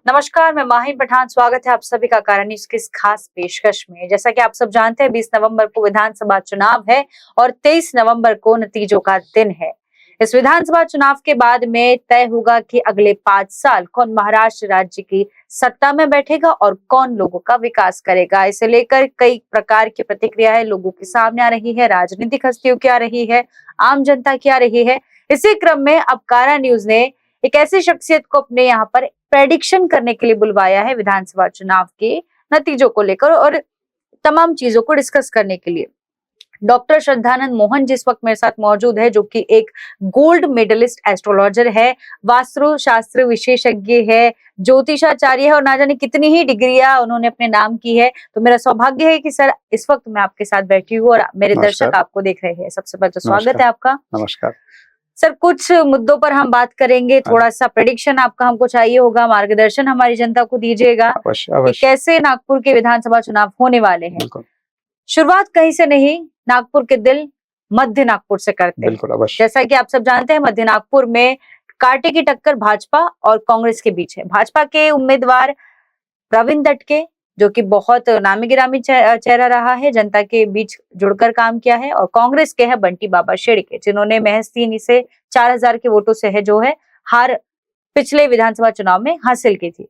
नमस्कार, मैं माहिर पठान। स्वागत है आप सभी का कारण न्यूज की इस खास पेशकश में। जैसा कि आप सब जानते हैं, 20 नवंबर को विधानसभा चुनाव है और 23 नवंबर को नतीजों का दिन है। इस विधानसभा चुनाव के बाद में तय होगा कि अगले 5 साल कौन महाराष्ट्र राज्य की सत्ता में बैठेगा और कौन लोगों का विकास करेगा। इसे लेकर कई प्रकार की प्रतिक्रियाएं लोगों के सामने आ रही है, राजनीतिक हस्तियों की आ रही है, आम जनता की आ रही है। इसी क्रम में अब कारा न्यूज ने एक ऐसी शख्सियत को अपने यहाँ पर प्रेडिक्शन करने के लिए बुलवाया है विधानसभा चुनाव के नतीजों को लेकर और तमाम चीजों को डिस्कस करने के लिए। डॉक्टर श्रद्धानंद मोहन जिस वक्त मेरे साथ मौजूद है, जो कि एक गोल्ड मेडलिस्ट एस्ट्रोलॉजर है, वास्तु शास्त्र विशेषज्ञ है, ज्योतिषाचार्य है और ना जाने कितनी ही डिग्रियां उन्होंने अपने नाम की है। तो मेरा सौभाग्य है कि सर इस वक्त मैं आपके साथ बैठी हूँ और मेरे दर्शक आपको देख रहे हैं। सबसे पहले तो स्वागत है आपका। नमस्कार सर, कुछ मुद्दों पर हम बात करेंगे, थोड़ा सा प्रेडिक्शन आपका हमको चाहिए होगा, मार्गदर्शन हमारी जनता को दीजिएगा कि कैसे नागपुर के विधानसभा चुनाव होने वाले हैं। शुरुआत कहीं से नहीं, नागपुर के दिल मध्य नागपुर से करते हैं। जैसा कि आप सब जानते हैं, मध्य नागपुर में कांटे की टक्कर भाजपा और कांग्रेस के बीच है। भाजपा के उम्मीदवार प्रवीण दटके, जो कि बहुत नामी गिरामी चेहरा रहा है, जनता के बीच जुड़कर काम किया है, और कांग्रेस के है बंटी बाबा शेड़के, जिन्होंने महज 3 से 4,000 के वोटों से है जो है हार पिछले विधानसभा चुनाव में हासिल की थी।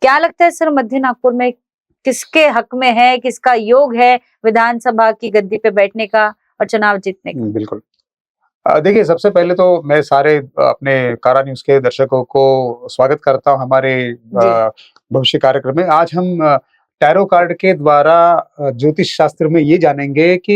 क्या लगता है सर, मध्य नागपुर में किसके हक में है, किसका योग है विधानसभा की गद्दी पे बैठने का और चुनाव जीतने का? बिल्कुल, देखिए, सबसे पहले तो मैं सारे अपने कारा न्यूज के दर्शकों को स्वागत करता हूं हमारे भविष्य कार्यक्रम में। आज हम टैरो कार्ड के द्वारा ज्योतिष शास्त्र में ये जानेंगे कि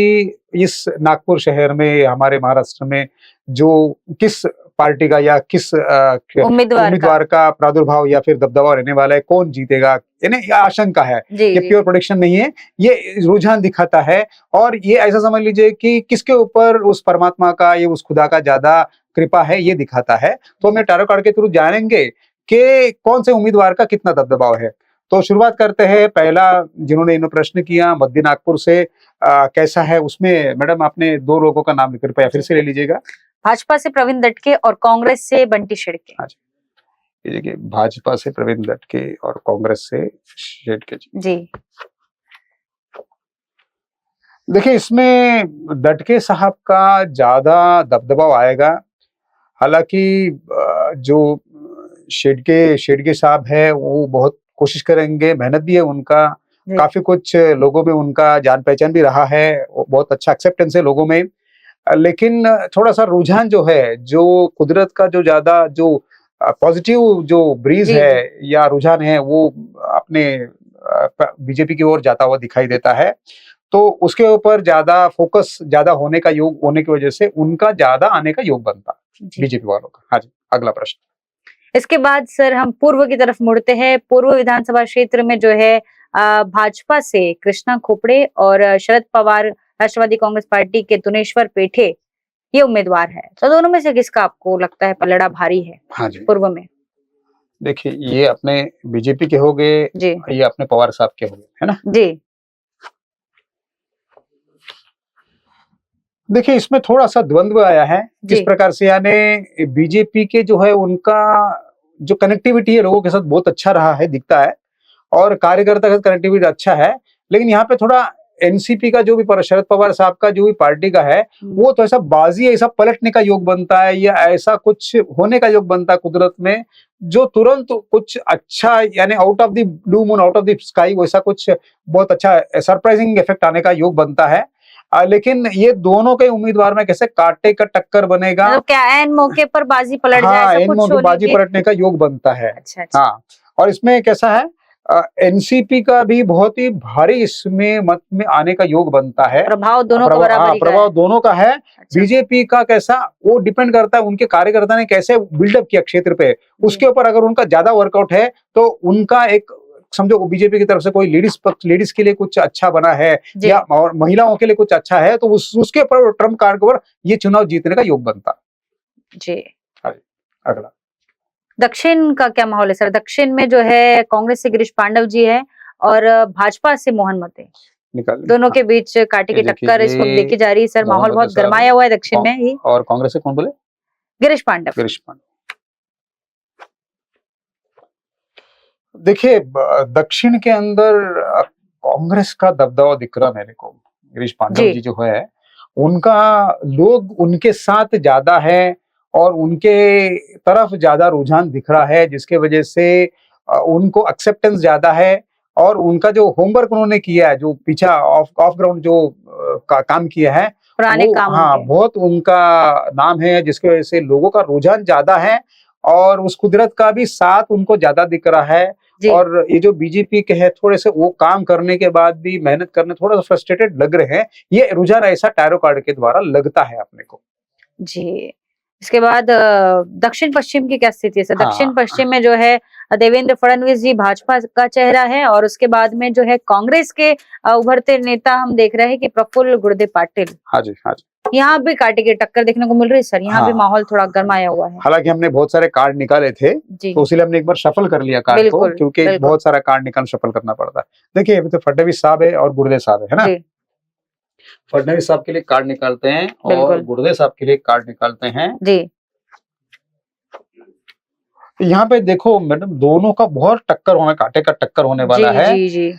इस नागपुर शहर में, हमारे महाराष्ट्र में, जो किस पार्टी का या किस उम्मीदवार का प्रादुर्भाव या फिर दबदबा रहने वाला है, कौन जीतेगा, यानी आशंका है। ये प्योर प्रेडिक्शन नहीं है, ये रुझान दिखाता है। और ये ऐसा समझ लीजिए कि किसके ऊपर उस परमात्मा का, ये उस खुदा का ज्यादा कृपा है, ये दिखाता है। तो हमें टैरो कार्ड के थ्रू जानेंगे कि कौन से उम्मीदवार का कितना दबदबाव है। तो शुरुआत करते हैं। पहला जिन्होंने इन्होंने प्रश्न किया मध्य नागपुर से, कैसा है, उसमें मैडम आपने 2 लोगों का नाम कृपया फिर से ले लीजिएगा। भाजपा से प्रवीण दटके और कांग्रेस से बंटी शेड़के। हाँ जी, देखिए, भाजपा से प्रवीण दटके और कांग्रेस से शेड़के जी। देखिए, इसमें दटके साहब का ज्यादा दबदबा आएगा। हालांकि जो शेड़के साहब है वो बहुत कोशिश करेंगे, मेहनत भी है उनका, काफी कुछ लोगों में उनका जान पहचान भी रहा है, बहुत अच्छा एक्सेप्टेंस है लोगों में। लेकिन थोड़ा सा रुझान जो है, जो कुदरत का जो ज्यादा जो पॉजिटिव जो ब्रीज है या रुझान है, वो अपने बीजेपी की ओर जाता हुआ दिखाई देता है। तो उसके ऊपर ज्यादा फोकस ज्यादा होने का योग होने की वजह से उनका ज्यादा आने का योग बनता बीजेपी वालों का। हाँ जी, अगला प्रश्न। इसके बाद सर हम पूर्व की तरफ मुड़ते हैं। पूर्व विधानसभा क्षेत्र में जो है भाजपा से कृष्णा खोपड़े और शरद पवार राष्ट्रवादी कांग्रेस पार्टी के तुनेश्वर पेठे ये उम्मीदवार है। तो दोनों में से किसका आपको लगता है पलड़ा भारी है? हाँ जी, पूर्व में देखिए, ये अपने बीजेपी के हो गए, ये अपने पवार साहब के हो गए, है ना जी। देखिए, इसमें थोड़ा सा द्वंद्व आया है किस प्रकार से, यानी बीजेपी के जो है उनका जो कनेक्टिविटी है लोगों के साथ बहुत अच्छा रहा है, दिखता है, और कार्यकर्ता का कनेक्टिविटी अच्छा है। लेकिन यहाँ पे थोड़ा एनसीपी का जो भी शरद पवार साहब का जो भी पार्टी का है, वो तो ऐसा बाजी, ऐसा पलटने का योग बनता है या ऐसा कुछ होने का योग बनता है कुदरत में, जो तुरंत कुछ अच्छा, यानी out of the blue moon, out of the sky, वैसा कुछ बहुत अच्छा सरप्राइजिंग इफेक्ट आने का योग बनता है। लेकिन ये दोनों के उम्मीदवार में कैसे कांटे का टक्कर बनेगा, मतलब क्या एन मौके पर बाजी पलट जाए, हाँ, एन मौके बाजी पलटने का योग बनता है। अच्छा। हाँ, और इसमें कैसा है, एनसीपी का भी बहुत ही भारी इसमें मत में आने का योग बनता है। प्रभाव दोनों का बराबरी का प्रभाव दोनों का है। अच्छा। बीजेपी का कैसा, वो डिपेंड करता है उनके कार्यकर्ता ने कैसे बिल्डअप किया क्षेत्र पे, उसके ऊपर अगर उनका ज्यादा वर्कआउट है तो उनका एक, समझो बीजेपी की तरफ से कोई लेडीज के लिए कुछ अच्छा बना है या और महिलाओं के लिए कुछ अच्छा है, तो उसके ऊपर ट्रम्प कार्ड पर ये चुनाव जीतने का योग बनता जी। अगला दक्षिण का क्या माहौल है सर? दक्षिण में जो है कांग्रेस से गिरीश पांडव जी है और भाजपा से मोहन मते, दोनों के बीच कांटे की टक्कर इस वक्त देखी जा रही है सर। माहौल बहुत गरमाया हुआ है दक्षिण में ही। और कांग्रेस से कौन बोले? गिरीश पांडव। देखिए दक्षिण के अंदर कांग्रेस का दबदबा दिख रहा मेरे को। गिरीश पांडव जी जी जो है उनका, लोग उनके साथ ज्यादा है और उनके तरफ ज्यादा रुझान दिख रहा है, जिसके वजह से उनको एक्सेप्टेंस ज्यादा है। और उनका जो होमवर्क उन्होंने किया है, जो पीछे ऑफ ग्राउंड जो काम किया है, पुराने वो काम हाँ उनके। बहुत उनका नाम है, जिसकी वजह से लोगों का रुझान ज्यादा है और उस कुदरत का भी साथ उनको ज्यादा दिख रहा है। जी और ये जो बीजेपी के है, थोड़े से वो काम करने के बाद भी मेहनत करने थोड़ा सा फ्रस्ट्रेटेड लग रहे हैं। ये रुझान ऐसा टैरो कार्ड के द्वारा लगता है अपने को। जी। इसके बाद दक्षिण पश्चिम की क्या स्थिति है सर? दक्षिण हाँ पश्चिम में जो है देवेंद्र फडणवीस जी भाजपा का चेहरा है, और उसके बाद में जो है कांग्रेस के उभरते नेता हम देख रहे हैं कि प्रफुल्ल गुर्दे पाटिल। हाँ जी, हाँ जी। यहाँ भी कांटे की टक्कर देखने को मिल रही है सर, यहाँ भी हाँ, माहौल थोड़ा गर्माया हुआ है। हालांकि हमने बहुत सारे कार्ड निकाले थे, जी तो इसलिए हमने एक बार शफल कर लिया कार्ड को, बिल्कुल क्योंकि बिल्कुल। बहुत सारा कार्ड निकाल शफल करना पड़ता है। देखिए अभी तो फडणवीस साहब है और गुर्दे साहब है ना। जी फडणवीस साहब के लिए कार्ड निकालते हैं और बिल्कुल। गुर्दे साहब के लिए कार्ड निकालते हैं। जी यहाँ पे देखो मैडम, दोनों का बहुत टक्कर होना, कांटे का टक्कर होने वाला है। जी जी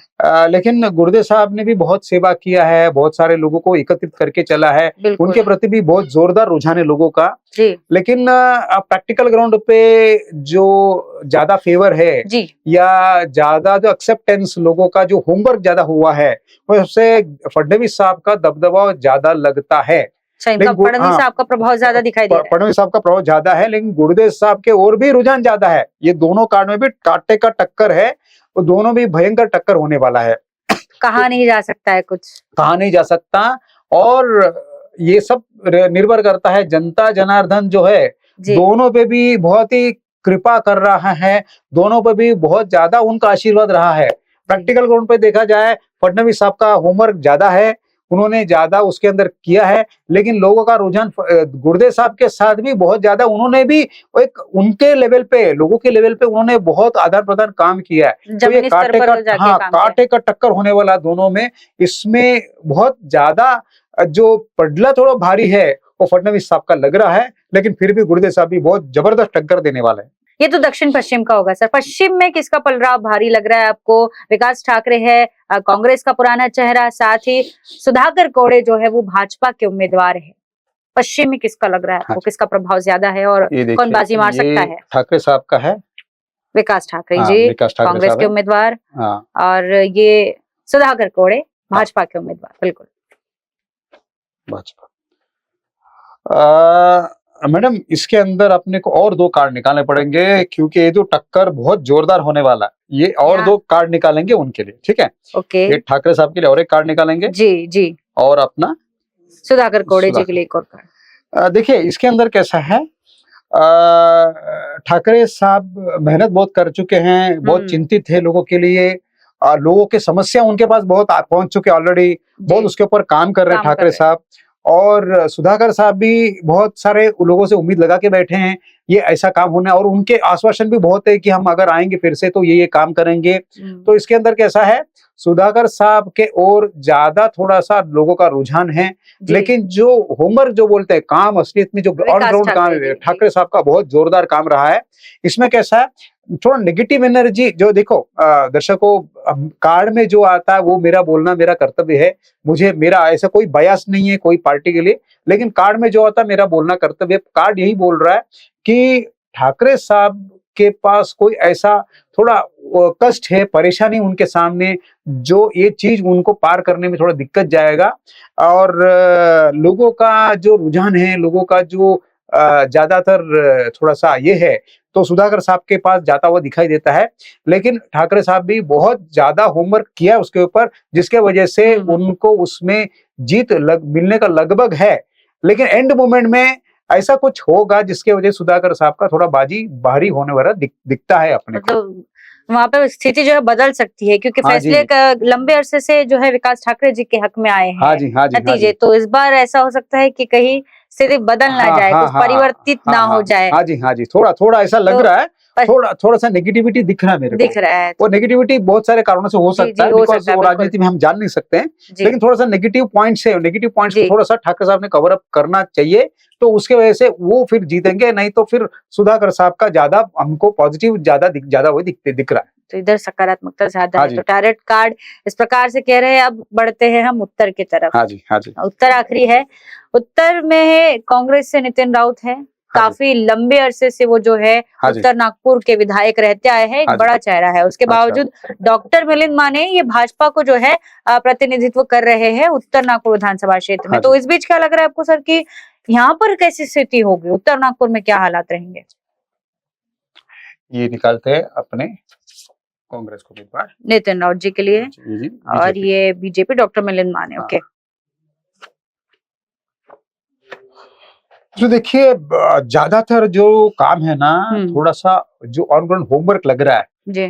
लेकिन गुर्दे साहब ने भी बहुत सेवा किया है, बहुत सारे लोगों को एकत्रित करके चला है, बिल्कुल। उनके प्रति भी बहुत जोरदार रुझान है लोगों का। जी लेकिन प्रैक्टिकल ग्राउंड पे जो ज्यादा फेवर है जी या ज्यादा जो एक्सेप्टेंस लोगों का, जो होमवर्क ज्यादा हुआ है, वो सबसे फडणवीस साहब का दबदबा ज्यादा लगता है। अच्छा, इनका लेकिन फडणवीस साहब का प्रभाव ज्यादा दिखाई दे रहा है। फडणवीस साहब का प्रभाव ज्यादा है, लेकिन गुरुदेव साहब के और भी रुझान ज्यादा है। ये दोनों कार्ड में भी कांटे का टक्कर है, वो दोनों भी भयंकर टक्कर होने वाला है। कहा नहीं जा सकता है कुछ। कहा नहीं जा सकता, और ये सब निर्भर करता है जनता जनार्दन जो है, जी दोनों पे भी बहुत ही कृपा कर रहा है, दोनों पे भी बहुत ज्यादा उनका आशीर्वाद रहा है। प्रैक्टिकल ग्राउंड पे देखा जाए, फडणवीस साहब का होमवर्क ज्यादा है, उन्होंने ज्यादा उसके अंदर किया है, लेकिन लोगों का रुझान गुर्दे साहब के साथ भी बहुत ज्यादा, उन्होंने भी एक उनके लेवल पे, लोगों के लेवल पे उन्होंने बहुत आदान प्रदान काम किया है। तो ये जमीनी स्तर कांटे पर का, जाके हाँ काम किया। कांटे का टक्कर होने वाला दोनों में। इसमें बहुत ज्यादा जो पडला थोड़ा भारी है वो फडणवीस साहब का लग रहा है, लेकिन फिर भी गुर्दे साहब भी बहुत जबरदस्त टक्कर देने वाले हैं। ये तो दक्षिण पश्चिम का होगा सर। पश्चिम में किसका पलड़ा भारी लग रहा है आपको? विकास ठाकरे है कांग्रेस का पुराना चेहरा, साथ ही सुधाकर कोड़े जो है वो भाजपा के उम्मीदवार है। पश्चिम में किसका लग रहा है आपको? हाँ, किसका प्रभाव ज्यादा है और ये कौन बाजी मार देखिए, सकता ये है? ठाकरे साहब का है। विकास ठाकरे हाँ, जी विकास ठाकरे कांग्रेस साहब के है। उम्मीदवार, हाँ, और ये सुधाकर कोड़े भाजपा के उम्मीदवार। बिल्कुल भाजपा। मैडम इसके अंदर अपने को और दो कार्ड निकालने पड़ेंगे, क्योंकि ये जो टक्कर बहुत जोरदार होने वाला है। ये और यहाँ- दो कार्ड निकालेंगे उनके लिए, ठीक है। ओके एक ठाकरे साहब के लिए और एक कार्ड निकालेंगे, जी जी। और अपना सुधाकर कोड़े जी के लिए एक और कार्ड। देखिए इसके अंदर कैसा है, ठाकरे साहब मेहनत बहुत कर चुके हैं, बहुत चिंतित है लोगों के लिए, लोगों की समस्या उनके पास बहुत पहुंच चुके ऑलरेडी, बहुत उसके ऊपर काम कर रहे हैं काम कर ठाकरे रहे हैं। साहब। और सुधाकर साहब भी बहुत सारे लोगों से उम्मीद लगा के बैठे हैं ये ऐसा काम होना, और उनके आश्वासन भी बहुत है कि हम अगर आएंगे फिर से तो ये काम करेंगे। तो इसके अंदर कैसा है, सुधाकर साहब के और ज्यादा थोड़ा सा लोगों का रुझान है, जी। लेकिन जो होमवर्क जो बोलते हैं, काम असलियत में जो विकास ऑलराउंड काम ठाकरे जी, है, ठाकरे साहब का बहुत जोरदार काम रहा है। इसमें कैसा है, थोड़ा नेगेटिव एनर्जी जो देखो दर्शकों, कार्ड में जो आता है वो मेरा बोलना मेरा कर्तव्य है, मुझे मेरा ऐसा कोई बयास नहीं है कोई पार्टी के लिए, लेकिन कार्ड में जो आता है मेरा बोलना कर्तव्य है। कार्ड यही बोल रहा है कि ठाकरे साहब के पास कोई ऐसा थोड़ा कष्ट है, परेशानी उनके सामने, जो ये चीज उनको पार करने में थोड़ा दिक्कत जाएगा। और लोगों का जो रुझान है, लोगों का जो ज्यादातर थोड़ा सा ये है, तो सुधाकर साहब के पास जाता हुआ दिखाई देता है। लेकिन ठाकरे साहब भी बहुत ज्यादा होमवर्क किया उसके ऊपर, जिसके वजह से उनको उसमें जीत मिलने का लगभग है। लेकिन एंड मोमेंट में ऐसा कुछ होगा जिसके वजह सुधाकर साहब का थोड़ा बाजी भारी होने वाला दिखता है अपने को। मतलब वहां पे स्थिति जो है बदल सकती है, क्योंकि हाँ फैसले लंबे अरसे से जो है विकास ठाकरे जी के हक में आए हैं। हाँ जी, हाँ जी, हाँ नतीजे जी। तो इस बार ऐसा हो सकता है कि कहीं स्थिति बदल ना जाए, कुछ परिवर्तित ना हो जाए। हाँ जी, हाँ जी, थोड़ा ऐसा लग रहा है, थोड़ा सा नेगेटिविटी दिख रहा है मेरे को। दिख रहा है। वो नेगेटिविटी बहुत सारे कारणों से हो सकता है, बिकॉज़ वो राजनीति में हम जान नहीं सकते हैं, लेकिन थोड़ा सा नेगेटिव पॉइंट्स है, नेगेटिव पॉइंट्स को थोड़ा सा ठाकरे साहब ने कवर अप करना चाहिए, तो उसके वजह से वो फिर जीतेंगे। नहीं तो फिर सुधाकर साहब का ज्यादा हमको पॉजिटिव ज्यादा वो दिख रहा है। तो इधर सकारात्मकता ज्यादा हाँ है। जी। तो टैरेट कार्ड इस प्रकार से कह रहे हैं। अब बढ़ते हैं हम उत्तर की तरफ। हाँ जी, हाँ जी, उत्तर आखिरी है। उत्तर में है कांग्रेस से नितिन राउत है। हाँ जी, काफी लंबे अरसे से वो जो है हाँ जी, उत्तर नागपुर के विधायक रहते आए हैं। एक हाँ जी। बड़ा चेहरा है। उसके अच्छा, बावजूद डॉक्टर मिलिंद माने ये भाजपा को जो है प्रतिनिधित्व कर रहे हैं उत्तर नागपुर विधानसभा क्षेत्र में। हाँ तो जी। इस बीच क्या लग रहा है आपको सर कि यहाँ पर कैसी स्थिति होगी? उत्तर नागपुर में क्या हालात रहेंगे? ये निकालते हैं अपने कांग्रेस को उम्मीदवार नितिन राउत जी के लिए जी, और बीजेपी। ये बीजेपी डॉक्टर मिलिंद माने। हाँ। ओके तो देखिए ज्यादातर जो काम है ना, थोड़ा सा जो ऑन ग्राउंड होमवर्क लग रहा है जी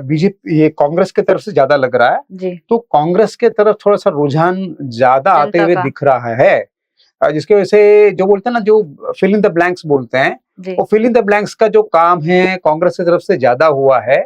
बीजेपी ये कांग्रेस के तरफ से ज्यादा लग रहा है। जी तो कांग्रेस के तरफ थोड़ा सा रुझान ज्यादा आते जनता हुए का। दिख रहा है। जिसकी वजह से जो बोलते हैं ना, जो फिल इन द ब्लैंक्स बोलते हैं, जी वो फिल इन द ब्लैंक्स का जो काम है कांग्रेस की तरफ से ज्यादा हुआ है।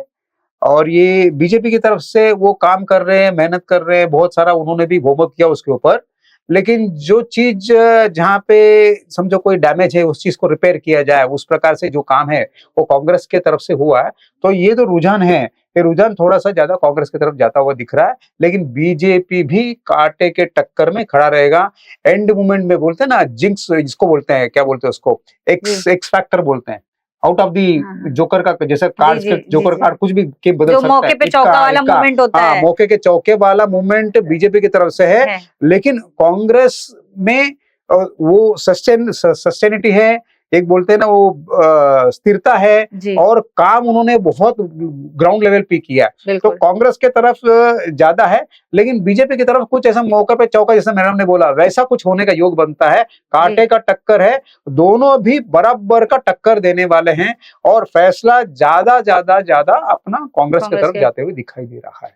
और ये बीजेपी की तरफ से वो काम कर रहे हैं, मेहनत कर रहे हैं, बहुत सारा उन्होंने भी होमवर्क किया उसके ऊपर। लेकिन जो चीज जहाँ पे समझो कोई डैमेज है, उस चीज को रिपेयर किया जाए, उस प्रकार से जो काम है वो कांग्रेस के तरफ से हुआ है। तो ये तो रुझान है, ये रुझान थोड़ा सा ज्यादा कांग्रेस की तरफ जाता हुआ दिख रहा है। लेकिन बीजेपी भी कांटे के टक्कर में खड़ा रहेगा। एंड मोमेंट में बोलते हैं ना, जिंक्स जिसको बोलते हैं, क्या बोलते हैं उसको, एक्स फैक्टर बोलते हैं। आउट ऑफ दी हाँ। जोकर का, जैसे कार्ड जी, के जी, जोकर जी। कार्ड कुछ भी के बदल जो सकता मौके है। पे चौका वाला मूवमेंट होता हाँ, है। मौके के चौके वाला मूवमेंट बीजेपी की तरफ से है। लेकिन कांग्रेस में वो सस्टेनिटी है, एक बोलते हैं ना वो स्थिरता है, जी और काम उन्होंने बहुत ग्राउंड लेवल पे किया है। तो बिल्कुल कांग्रेस के तरफ ज्यादा है। लेकिन बीजेपी की तरफ कुछ ऐसा मौके पे चौका, जैसा मैडम ने बोला, वैसा कुछ होने का योग बनता है। कांटे का टक्कर है, दोनों भी बराबर का टक्कर देने वाले हैं। और फैसला ज्यादा ज्यादा ज्यादा अपना कांग्रेस की तरफ जाते हुए दिखाई दे रहा है।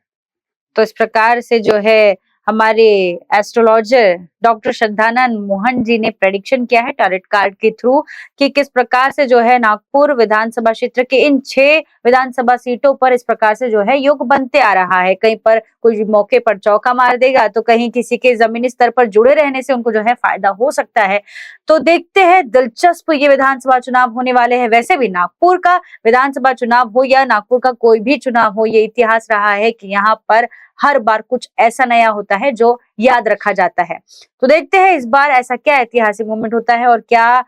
तो इस प्रकार से जो है हमारे एस्ट्रोलॉजर डॉक्टर श्रद्धानंद मोहन जी ने प्रेडिक्शन किया है टैरेट कार्ड के थ्रू कि किस प्रकार से जो है नागपुर विधानसभा क्षेत्र के इन 6 विधानसभा सीटों पर इस प्रकार से जो है योग बनते आ रहा है। कहीं पर कोई मौके पर चौका मार देगा, तो कहीं किसी के जमीनी स्तर पर जुड़े रहने से उनको जो है फायदा हो सकता है। तो देखते हैं, दिलचस्प ये विधानसभा चुनाव होने वाले हैं। वैसे भी नागपुर का विधानसभा चुनाव हो या नागपुर का कोई भी चुनाव हो, ये इतिहास रहा है कि यहाँ पर हर बार कुछ ऐसा नया होता है जो याद रखा जाता है। तो देखते हैं इस बार ऐसा क्या ऐतिहासिक मोमेंट होता है और क्या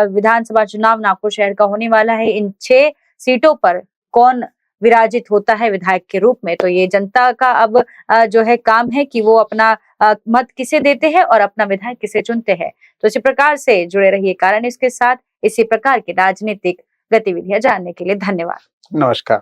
विधानसभा चुनाव नागपुर शहर का होने वाला है। इन 6 सीटों पर कौन विराजित होता है विधायक के रूप में। तो ये जनता का अब जो है काम है कि वो अपना मत किसे देते हैं और अपना विधायक किसे चुनते हैं। तो इसी प्रकार से जुड़े रहिए कारण न्यूज़ के साथ। इसी प्रकार की राजनीतिक गतिविधियां जानने के लिए धन्यवाद। नमस्कार।